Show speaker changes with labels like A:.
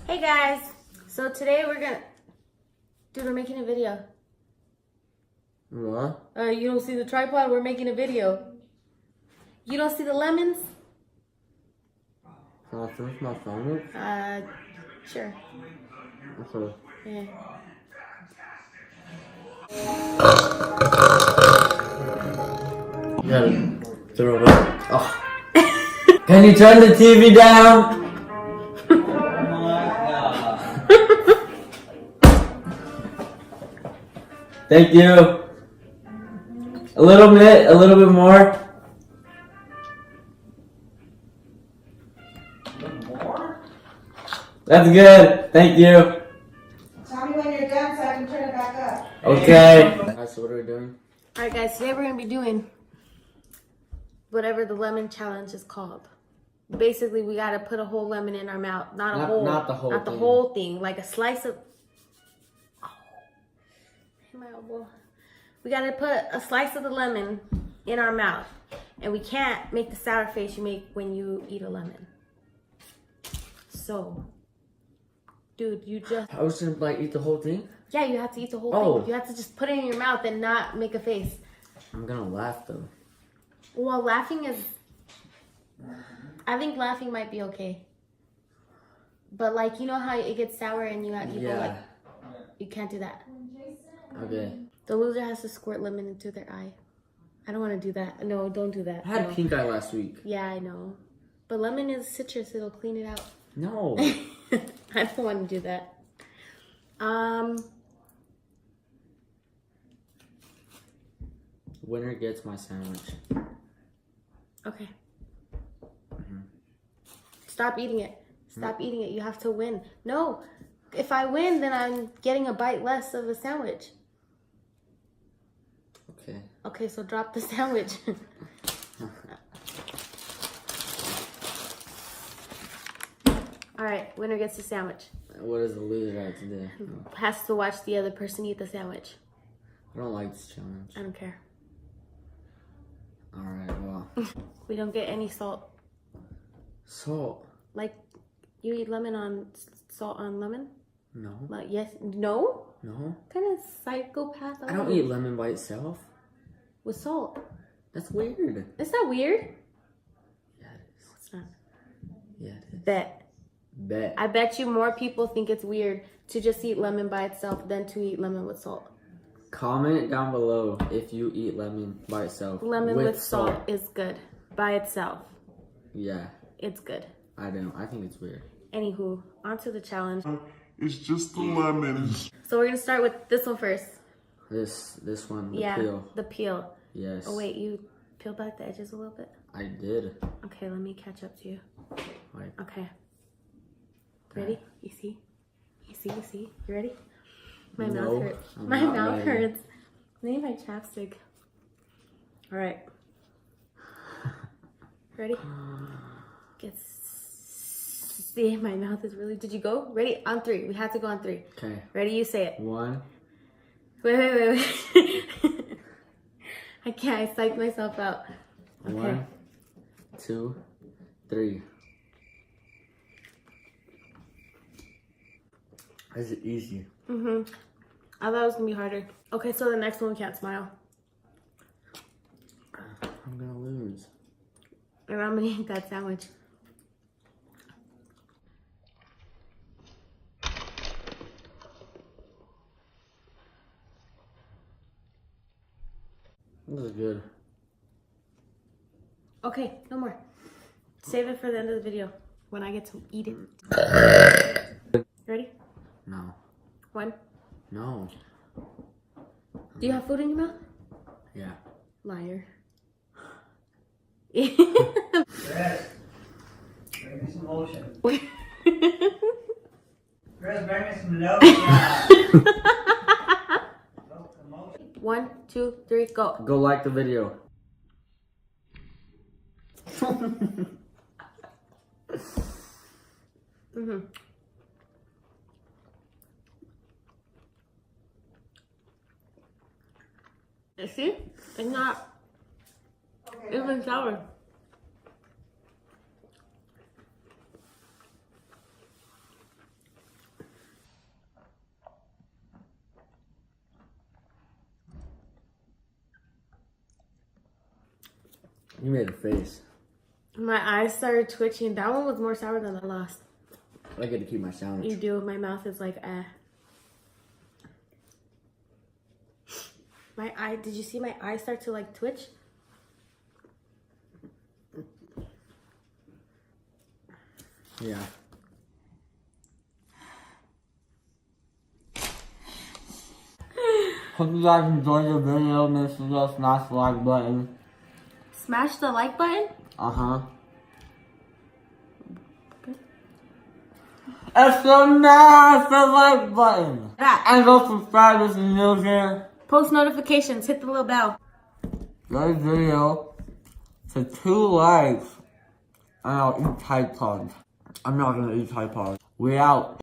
A: Hey guys, so today we're making a video.
B: What?
A: You don't see the tripod? We're making a video. You don't see the lemons?
B: Can I finish my sandwich?
A: Sure.
B: Okay.
A: Yeah.
B: You gotta throw it up. Oh. Can you turn the TV down? Thank you. A little bit more. That's good. Thank you.
C: Tell me when you're done so I can turn it back up.
B: Okay. Alright, so what are we doing?
A: Alright guys, today we're going to be doing whatever the lemon challenge is called. Basically, we got to put a whole lemon in our mouth. Not the whole thing. Like a slice of... Oh. Hit my elbow. We got to put a slice of the lemon in our mouth. And we can't make the sour face you make when you eat a lemon. So, dude, you just...
B: I was gonna eat the whole thing?
A: Yeah, you have to eat the whole thing. You have to just put it in your mouth and not make a face.
B: I'm gonna laugh though.
A: Well, laughing is... I think laughing might be okay. But like, you know how it gets sour and you have people like... You can't do that.
B: Okay.
A: The loser has to squirt lemon into their eye. I don't want to do that. No, don't do that.
B: I had pink eye last week.
A: Yeah, I know. But lemon is citrus. It'll clean it out.
B: No.
A: I don't want to do that.
B: Winner gets my sandwich.
A: Okay. Stop eating it. Stop eating it. You have to win. No. If I win, then I'm getting a bite less of a sandwich.
B: Okay.
A: Okay, so drop the sandwich. All right, winner gets the sandwich.
B: What does the loser have to do?
A: Has to watch the other person eat the sandwich.
B: I don't like this challenge.
A: I don't care.
B: Alright, well.
A: We don't get any salt.
B: Salt?
A: Like, you eat lemon on salt on lemon?
B: No.
A: Like, yes. No?
B: No.
A: What kind of psychopath are
B: I don't
A: you?
B: eat lemon by itself.
A: With salt.
B: That's weird.
A: It's not weird.
B: Yeah, it is.
A: It's not.
B: Yeah, it is.
A: Bet. I bet you more people think it's weird to just eat lemon by itself than to eat lemon with salt.
B: Comment down below if you eat lemon by itself.
A: Lemon with salt is good. By itself.
B: Yeah.
A: It's good.
B: I don't. I think it's weird.
A: Anywho, on to the challenge.
D: It's just the lemon.
A: So we're going to start with this one first.
B: This one, the
A: yeah,
B: peel.
A: the peel.
B: Yes.
A: Oh wait, you peel back the edges a little bit?
B: I did.
A: Okay, let me catch up to you.
B: Like,
A: okay. Ready? You see? You see? You ready? My mouth hurts. My mouth hurts. I need my chapstick. All right. Ready? See, my mouth is really... Did you go? Ready? On 3. We have to go on 3.
B: okay.
A: Ready? You say it.
B: 1.
A: Wait. I can't. I psyched myself out. Okay.
B: 1, 2, 3. This is easy.
A: I thought it was going to be harder. Okay, so the next one we can't smile.
B: I'm gonna lose.
A: And I'm going to eat that sandwich.
B: This is good.
A: Okay, no more. Save it for the end of the video when I get to eat it. Ready?
B: No.
A: 1.
B: No.
A: Do you have food in your mouth?
B: Yeah.
A: Liar.
E: Chris, bring me some lotion. Chris, bring me some lotion.
A: 1, 2, 3, go.
B: Go like the video.
A: You see? It's not even sour.
B: You made a face.
A: My eyes started twitching. That one was more sour than the last.
B: I get to keep my sandwich.
A: You do. My mouth is like, eh. My eye, did you see my eye start to like twitch?
B: Yeah. Hope you guys enjoyed the video. Make sure to smash the like button.
A: Smash the like button?
B: Uh-huh. And smash the like button.
A: That.
B: And go subscribe if you're new here.
A: Post notifications. Hit the little bell.
B: This video to 2 likes. And I'll eat Tide Pods. I'm not gonna eat Tide Pods. We out.